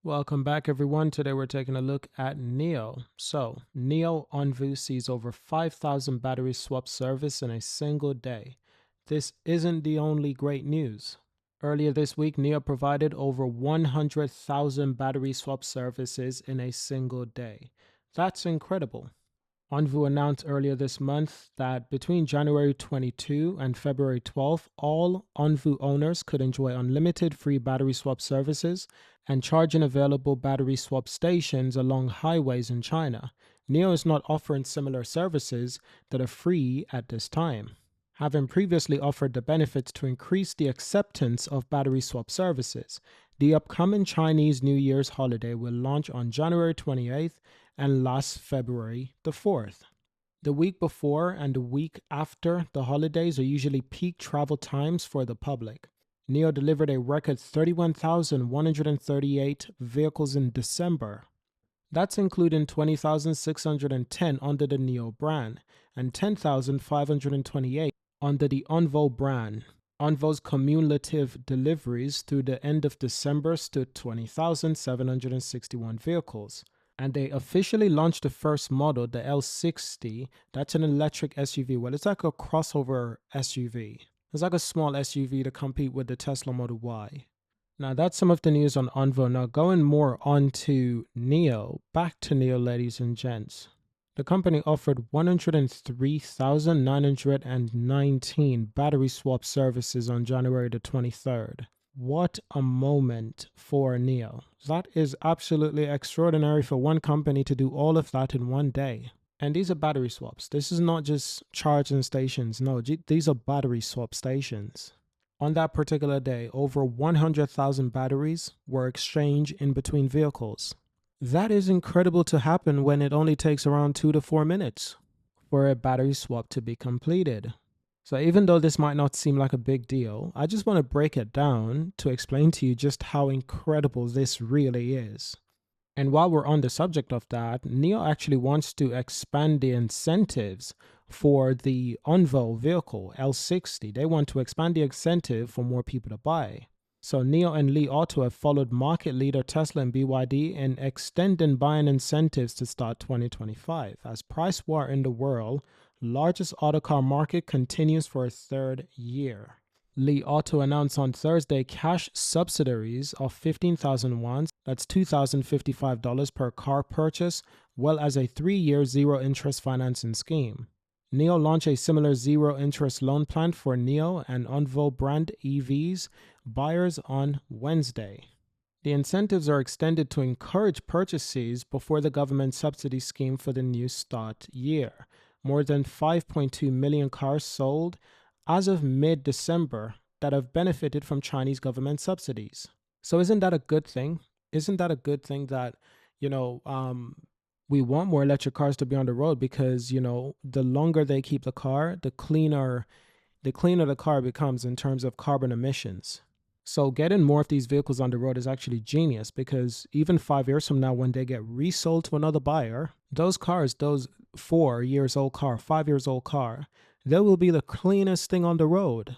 Welcome back, everyone. Today we're taking a look at NIO. So, NIO Onvu sees over 5,000 battery swap service in a single day. This isn't the only great news. Earlier this week, NIO provided over 100,000 battery swap services in a single day. That's incredible. Onvu announced earlier this month that between January 22 and February 12, all Onvu owners could enjoy unlimited free battery swap services and charging available battery swap stations along highways in China. NIO is not offering similar services that are free at this time, having previously offered the benefits to increase the acceptance of battery swap services. The upcoming Chinese New Year's holiday will launch on January 28th and last February the 4th. The week before and the week after the holidays are usually peak travel times for the public. NIO delivered a record 31,138 vehicles in December. That's including 20,610 under the NIO brand and 10,528 under the Onvo brand. Onvo's cumulative deliveries through the end of December stood 20,761 vehicles. And they officially launched the first model, the L60. That's an electric SUV. Well, it's like a crossover SUV. It's like a small SUV to compete with the Tesla Model Y. Now, that's some of the news on Onvo. Now, going more on to NIO. Back to NIO, ladies and gents. The company offered 103,919 battery swap services on January the 23rd. What a moment for NIO. That is absolutely extraordinary for one company to do all of that in one day. And these are battery swaps. This is not just charging stations. No, these are battery swap stations. On that particular day, over 100,000 batteries were exchanged in between vehicles. That is incredible to happen when it only takes around 2 to 4 minutes for a battery swap to be completed. So even though this might not seem like a big deal, I just want to break it down to explain to you just how incredible this really is. And while we're on the subject of that, NIO actually wants to expand the incentives for the Onvo vehicle, L60. They want to expand the incentive for more people to buy. So NIO and Li Auto have followed market leader Tesla and BYD in extending buying incentives to start 2025 as price war in the world largest autocar market continues for a third year. Li Auto announced on Thursday cash subsidies of 15,000 won, that's $2,055 per car purchase, well as a 3-year zero-interest financing scheme. NIO launched a similar zero-interest loan plan for NIO and Onvo brand EVs buyers on Wednesday. The incentives are extended to encourage purchases before the government subsidy scheme for the new start year. More than 5.2 million cars sold as of mid-December that have benefited from Chinese government subsidies. So isn't that a good thing? Isn't that a good thing that, we want more electric cars to be on the road because, the longer they keep the car, the cleaner the car becomes in terms of carbon emissions. So getting more of these vehicles on the road is actually genius because even 5 years from now, when they get resold to another buyer, those cars, those 4 years old car, 5 years old car, they will be the cleanest thing on the road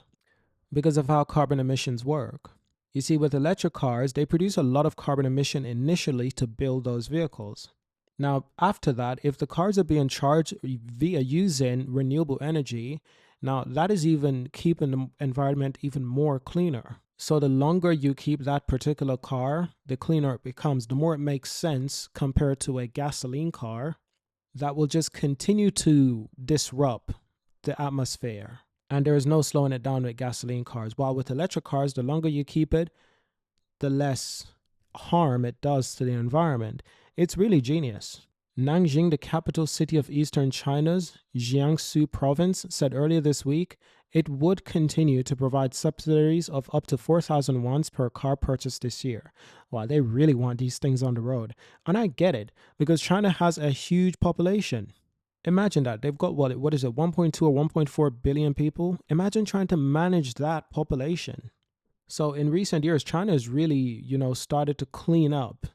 because of how carbon emissions work. You see, with electric cars, they produce a lot of carbon emission initially to build those vehicles. Now, after that, if the cars are being charged via using renewable energy, now that is even keeping the environment even more cleaner. So the longer you keep that particular car, the cleaner it becomes, the more it makes sense compared to a gasoline car that will just continue to disrupt the atmosphere. And there is no slowing it down with gasoline cars. While with electric cars, the longer you keep it, the less harm it does to the environment. It's really genius. Nanjing, the capital city of eastern China's Jiangsu province, said earlier this week it would continue to provide subsidies of up to 4,000 won per car purchase this year. Wow, they really want these things on the road. And I get it, because China has a huge population. Imagine that. They've got, what is it, 1.2 or 1.4 billion people? Imagine trying to manage that population. So in recent years, China has really, started to clean up,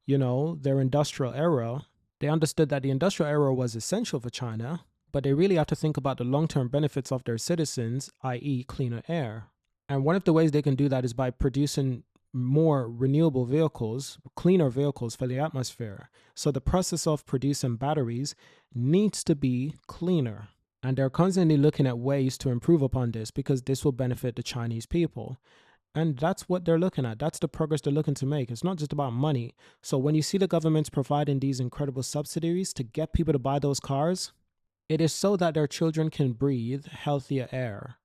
their industrial era. They understood that the industrial era was essential for China, but they really have to think about the long-term benefits of their citizens, i.e. cleaner air. And one of the ways they can do that is by producing more renewable vehicles, cleaner vehicles for the atmosphere. So the process of producing batteries needs to be cleaner. And they're constantly looking at ways to improve upon this because this will benefit the Chinese people. And that's what they're looking at. That's the progress they're looking to make. It's not just about money. So when you see the governments providing these incredible subsidies to get people to buy those cars, it is so that their children can breathe healthier air.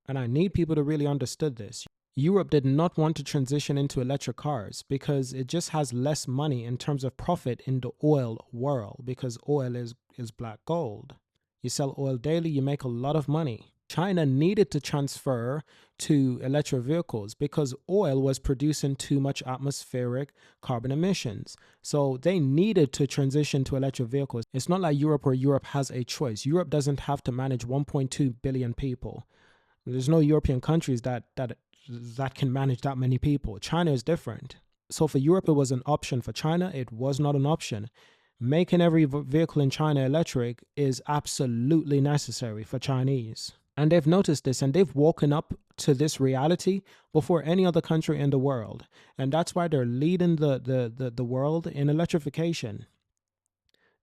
And I need people to really understand this. Europe did not want to transition into electric cars because it just has less money in terms of profit in the oil world, because oil is black gold. You sell oil daily, you make a lot of money. China needed to transfer to electric vehicles because oil was producing too much atmospheric carbon emissions. So they needed to transition to electric vehicles. It's not like Europe, where Europe has a choice. Europe doesn't have to manage 1.2 billion people. There's no European countries that can manage that many people. China is different. So for Europe, it was an option. For China, it was not an option. Making every vehicle in China electric is absolutely necessary for Chinese. And they've noticed this, and they've woken up to this reality before any other country in the world. And that's why they're leading the world in electrification.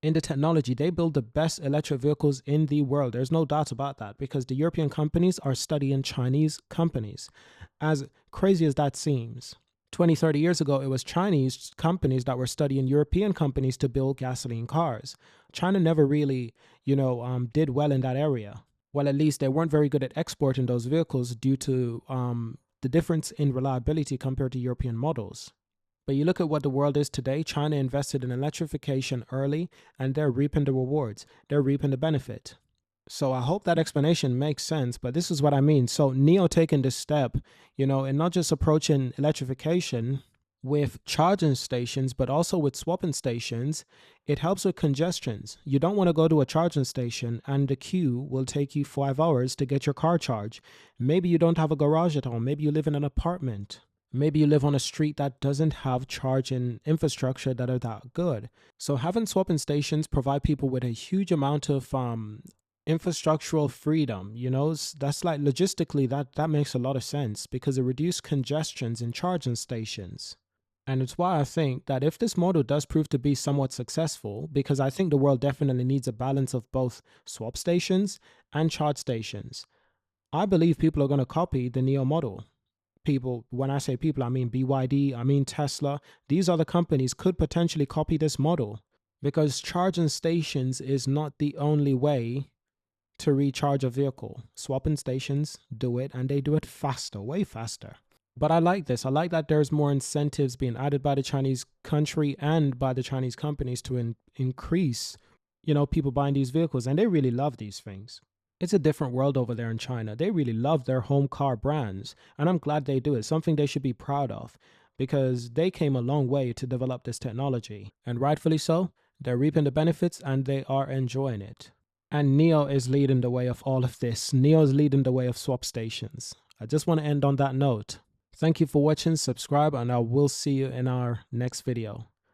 In the technology, they build the best electric vehicles in the world. There's no doubt about that, because the European companies are studying Chinese companies. As crazy as that seems, 20, 30 years ago, it was Chinese companies that were studying European companies to build gasoline cars. China never really, did well in that area. Well, at least they weren't very good at exporting those vehicles due to the difference in reliability compared to European models. But you look at what the world is today. China invested in electrification early, and they're reaping the rewards. They're reaping the benefit. So I hope that explanation makes sense, but this is what I mean. So NIO taking this step, and not just approaching electrification with charging stations, but also with swapping stations, it helps with congestions. You don't want to go to a charging station and the queue will take you 5 hours to get your car charged. Maybe you don't have a garage at home. Maybe you live in an apartment. Maybe you live on a street that doesn't have charging infrastructure that are that good. So having swapping stations provide people with a huge amount of infrastructural freedom. That's like logistically, that makes a lot of sense because it reduces congestions in charging stations. And it's why I think that if this model does prove to be somewhat successful, because I think the world definitely needs a balance of both swap stations and charge stations, I believe people are going to copy the NIO model. People, when I say people, I mean BYD, I mean Tesla. These other companies could potentially copy this model, because charging stations is not the only way to recharge a vehicle. Swapping stations do it, and they do it faster, way faster. But I like this. I like that there's more incentives being added by the Chinese country and by the Chinese companies to increase, people buying these vehicles. And they really love these things. It's a different world over there in China. They really love their home car brands. And I'm glad they do. It's something they should be proud of, because they came a long way to develop this technology. And rightfully so. They're reaping the benefits and they are enjoying it. And NIO is leading the way of all of this. NIO is leading the way of swap stations. I just want to end on that note. Thank you for watching, subscribe, and I will see you in our next video.